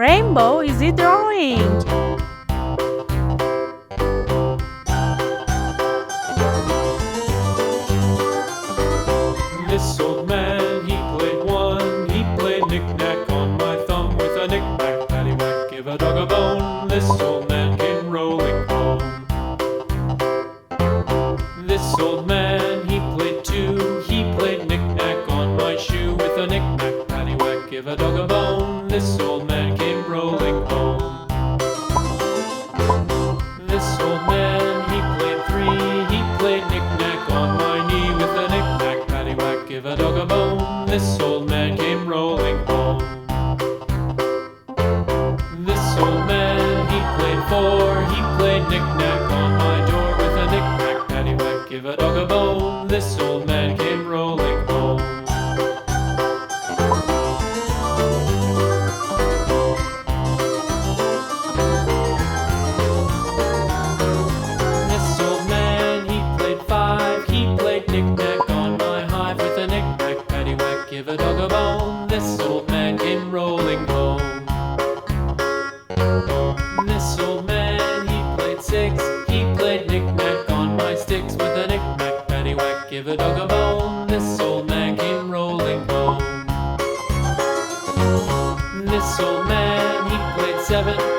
rainbow is he drawing? This old man, he played one. He played knick-knack on my thumb with a knick-knack, paddywhack, give a dog a bone. This old man came rolling home. This old man, he played two. He played knick-knack on my shoe with a knick-knack, paddywhack, give a dog a bone. This old man came rolling home. This old man, he played three. He played knick-knack on my knee with a knick-knack, paddywhack, give a dog a bone. This old man came rolling home. This old man, he played four. He played knick-knack on my door with a knick-knack, paddywhack, give a dog a bone. This old man came rolling home. This old man, he played five. He played knick-knack on my hive with a knick-knack, paddywhack, give a dog a bone. This old man came rolling home. This old man, he played six. He played knick-knack on my sticks with a knick-knack, paddywhack, give a dog a bone. This old man came rolling home. This old man, he played seven.